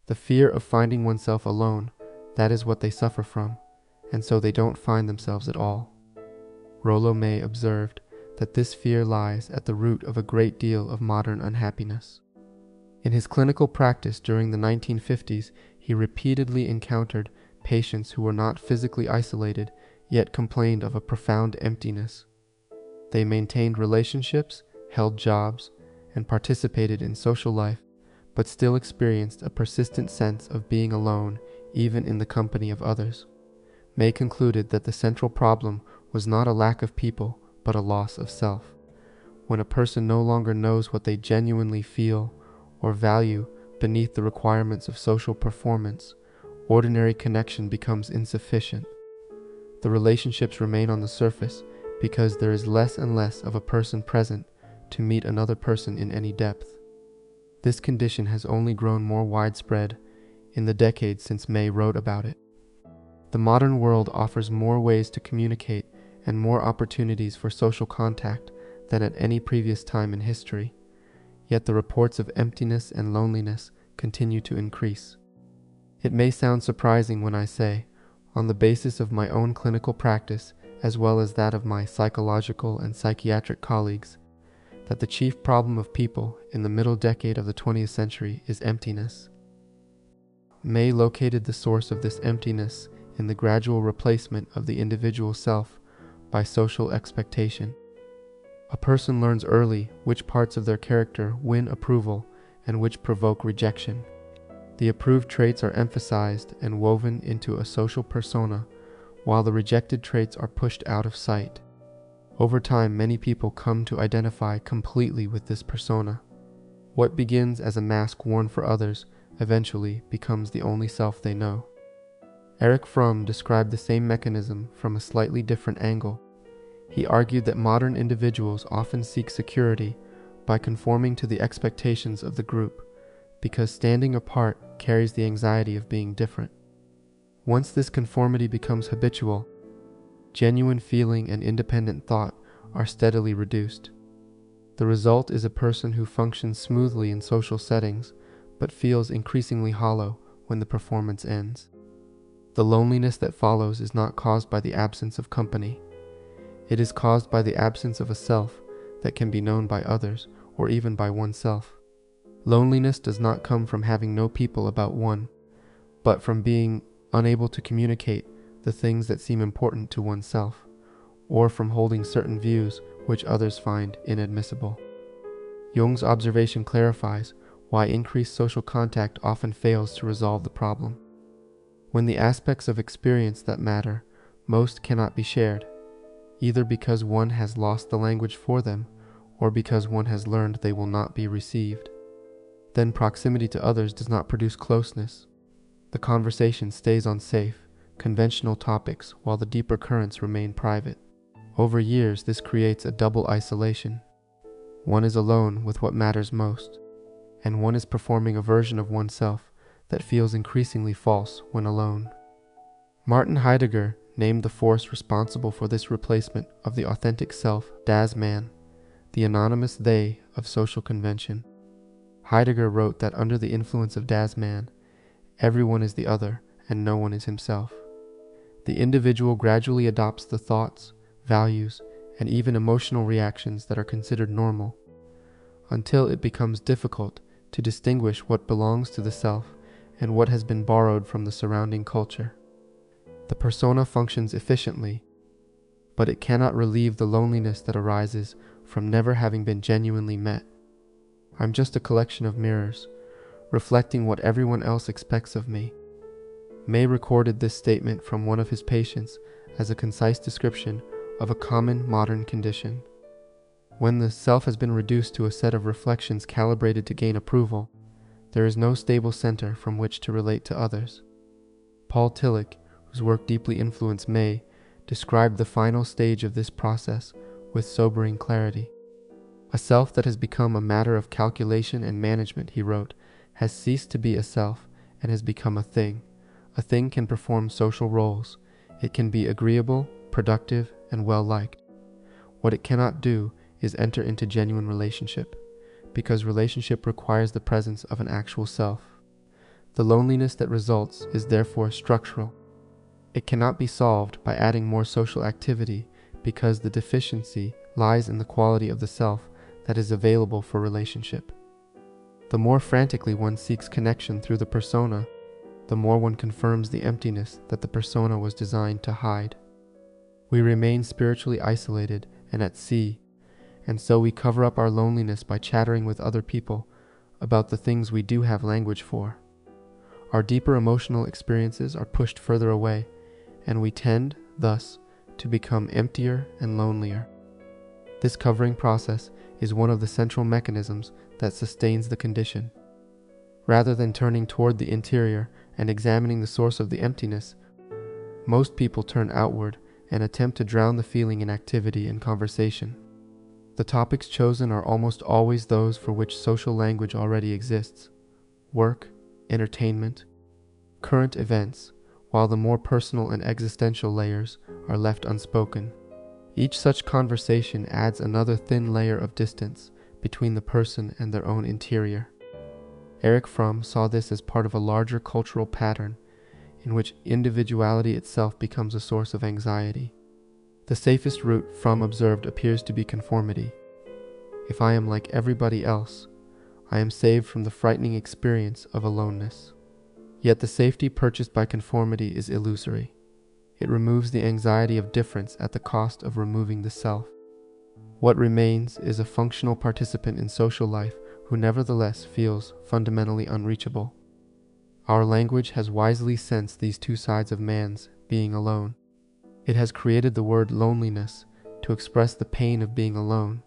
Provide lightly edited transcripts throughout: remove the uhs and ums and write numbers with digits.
The fear of finding oneself alone, that is what they suffer from, and so they don't find themselves at all. Rollo May observed that this fear lies at the root of a great deal of modern unhappiness. In his clinical practice during the 1950s, he repeatedly encountered patients who were not physically isolated, yet complained of a profound emptiness. They maintained relationships, held jobs, and participated in social life, but still experienced a persistent sense of being alone, even in the company of others. May concluded that the central problem was not a lack of people, but a loss of self. When a person no longer knows what they genuinely feel or value beneath the requirements of social performance, ordinary connection becomes insufficient. The relationships remain on the surface because there is less and less of a person present to meet another person in any depth. This condition has only grown more widespread in the decades since May wrote about it. The modern world offers more ways to communicate and more opportunities for social contact than at any previous time in history, yet the reports of emptiness and loneliness continue to increase. It may sound surprising when I say, on the basis of my own clinical practice as well as that of my psychological and psychiatric colleagues, that the chief problem of people in the middle decade of the 20th century is emptiness. May located the source of this emptiness in the gradual replacement of the individual self by social expectation. A person learns early which parts of their character win approval and which provoke rejection. The approved traits are emphasized and woven into a social persona, while the rejected traits are pushed out of sight. Over time, many people come to identify completely with this persona. What begins as a mask worn for others eventually becomes the only self they know. Erich Fromm described the same mechanism from a slightly different angle. He argued that modern individuals often seek security by conforming to the expectations of the group, because standing apart carries the anxiety of being different. Once this conformity becomes habitual, genuine feeling and independent thought are steadily reduced. The result is a person who functions smoothly in social settings, but feels increasingly hollow when the performance ends. The loneliness that follows is not caused by the absence of company. It is caused by the absence of a self that can be known by others or even by oneself. Loneliness does not come from having no people about one, but from being unable to communicate the things that seem important to oneself, or from holding certain views which others find inadmissible. Jung's observation clarifies why increased social contact often fails to resolve the problem. When the aspects of experience that matter most cannot be shared, either because one has lost the language for them, or because one has learned they will not be received, then proximity to others does not produce closeness. The conversation stays on safe, conventional topics while the deeper currents remain private. Over years, this creates a double isolation. One is alone with what matters most, and one is performing a version of oneself that feels increasingly false when alone. Martin Heidegger named the force responsible for this replacement of the authentic self das Man, the anonymous they of social convention. Heidegger wrote that under the influence of das Man, everyone is the other and no one is himself. The individual gradually adopts the thoughts, values, and even emotional reactions that are considered normal, until it becomes difficult to distinguish what belongs to the self and what has been borrowed from the surrounding culture. The persona functions efficiently, but it cannot relieve the loneliness that arises from never having been genuinely met. I'm just a collection of mirrors, reflecting what everyone else expects of me. May recorded this statement from one of his patients as a concise description of a common modern condition. When the self has been reduced to a set of reflections calibrated to gain approval, there is no stable center from which to relate to others. Paul Tillich, whose work deeply influenced May, described the final stage of this process with sobering clarity. A self that has become a matter of calculation and management, he wrote, has ceased to be a self and has become a thing. A thing can perform social roles. It can be agreeable, productive, and well-liked. What it cannot do is enter into genuine relationship, because relationship requires the presence of an actual self. The loneliness that results is therefore structural. It cannot be solved by adding more social activity because the deficiency lies in the quality of the self that is available for relationship. The more frantically one seeks connection through the persona, the more one confirms the emptiness that the persona was designed to hide. We remain spiritually isolated and at sea, and so we cover up our loneliness by chattering with other people about the things we do have language for. Our deeper emotional experiences are pushed further away, and we tend, thus, to become emptier and lonelier. This covering process is one of the central mechanisms that sustains the condition. Rather than turning toward the interior and examining the source of the emptiness, most people turn outward and attempt to drown the feeling in activity and conversation. The topics chosen are almost always those for which social language already exists: work, entertainment, current events, while the more personal and existential layers are left unspoken. Each such conversation adds another thin layer of distance between the person and their own interior. Erich Fromm saw this as part of a larger cultural pattern in which individuality itself becomes a source of anxiety. The safest route, Fromm observed, appears to be conformity. If I am like everybody else, I am saved from the frightening experience of aloneness. Yet the safety purchased by conformity is illusory. It removes the anxiety of difference at the cost of removing the self. What remains is a functional participant in social life who nevertheless feels fundamentally unreachable. Our language has wisely sensed these two sides of man's being alone. It has created the word loneliness to express the pain of being alone,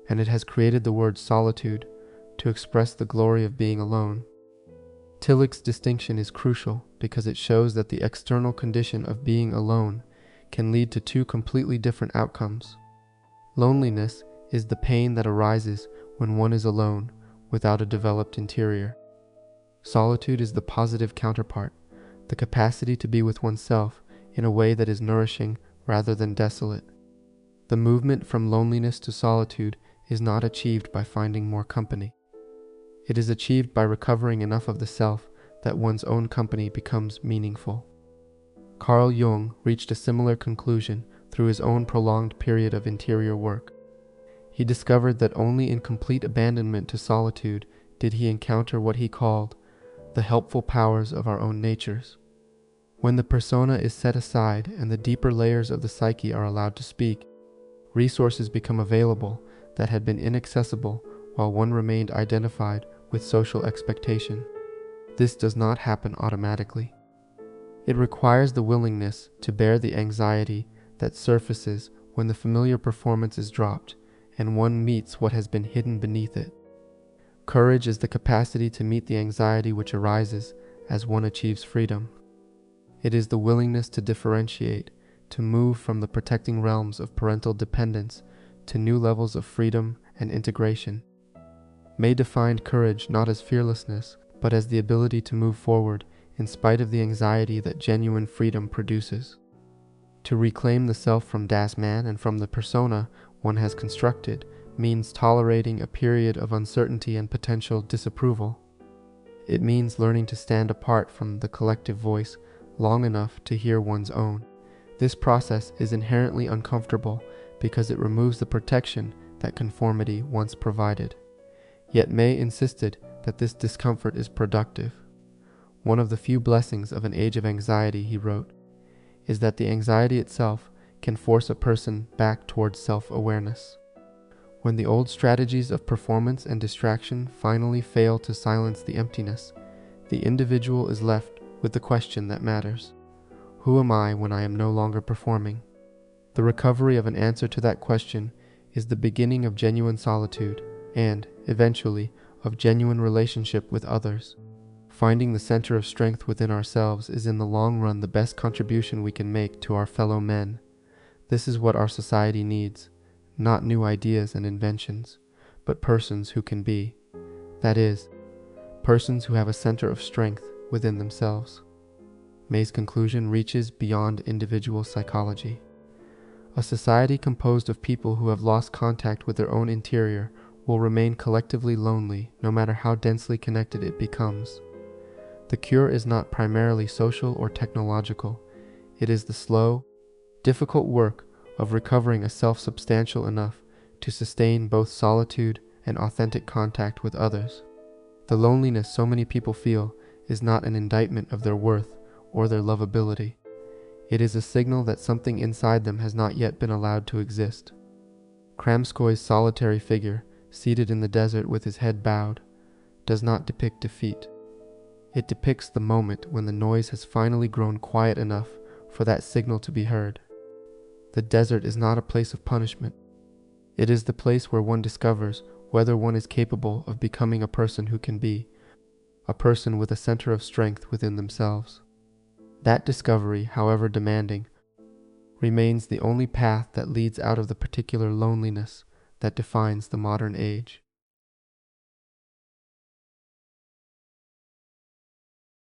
and it has created the word solitude to express the glory of being alone. Tillich's distinction is crucial because it shows that the external condition of being alone can lead to two completely different outcomes. Loneliness is the pain that arises when one is alone without a developed interior. Solitude is the positive counterpart, the capacity to be with oneself in a way that is nourishing rather than desolate. The movement from loneliness to solitude is not achieved by finding more company. It is achieved by recovering enough of the self that one's own company becomes meaningful. Carl Jung reached a similar conclusion through his own prolonged period of interior work. He discovered that only in complete abandonment to solitude did he encounter what he called the helpful powers of our own natures. When the persona is set aside and the deeper layers of the psyche are allowed to speak, resources become available that had been inaccessible while one remained identified with social expectation. This does not happen automatically. It requires the willingness to bear the anxiety that surfaces when the familiar performance is dropped and one meets what has been hidden beneath it. Courage is the capacity to meet the anxiety which arises as one achieves freedom. It is the willingness to differentiate, to move from the protecting realms of parental dependence to new levels of freedom and integration. May defined courage not as fearlessness, but as the ability to move forward in spite of the anxiety that genuine freedom produces. To reclaim the self from das Man and from the persona one has constructed means tolerating a period of uncertainty and potential disapproval. It means learning to stand apart from the collective voice long enough to hear one's own. This process is inherently uncomfortable because it removes the protection that conformity once provided. Yet May insisted that this discomfort is productive. One of the few blessings of an age of anxiety, he wrote, is that the anxiety itself can force a person back towards self-awareness. When the old strategies of performance and distraction finally fail to silence the emptiness, the individual is left with the question that matters: who am I when I am no longer performing? The recovery of an answer to that question is the beginning of genuine solitude and, eventually, of genuine relationship with others. Finding the center of strength within ourselves is in the long run the best contribution we can make to our fellow men. This is what our society needs, not new ideas and inventions, but persons who can be. That is, persons who have a center of strength within themselves. May's conclusion reaches beyond individual psychology. A society composed of people who have lost contact with their own interior will remain collectively lonely no matter how densely connected it becomes. The cure is not primarily social or technological. It is the slow, difficult work of recovering a self substantial enough to sustain both solitude and authentic contact with others. The loneliness so many people feel is not an indictment of their worth or their lovability. It is a signal that something inside them has not yet been allowed to exist. Kramskoy's solitary figure, seated in the desert with his head bowed, does not depict defeat. It depicts the moment when the noise has finally grown quiet enough for that signal to be heard. The desert is not a place of punishment. It is the place where one discovers whether one is capable of becoming a person who can be, a person with a center of strength within themselves. That discovery, however demanding, remains the only path that leads out of the particular loneliness that defines the modern age.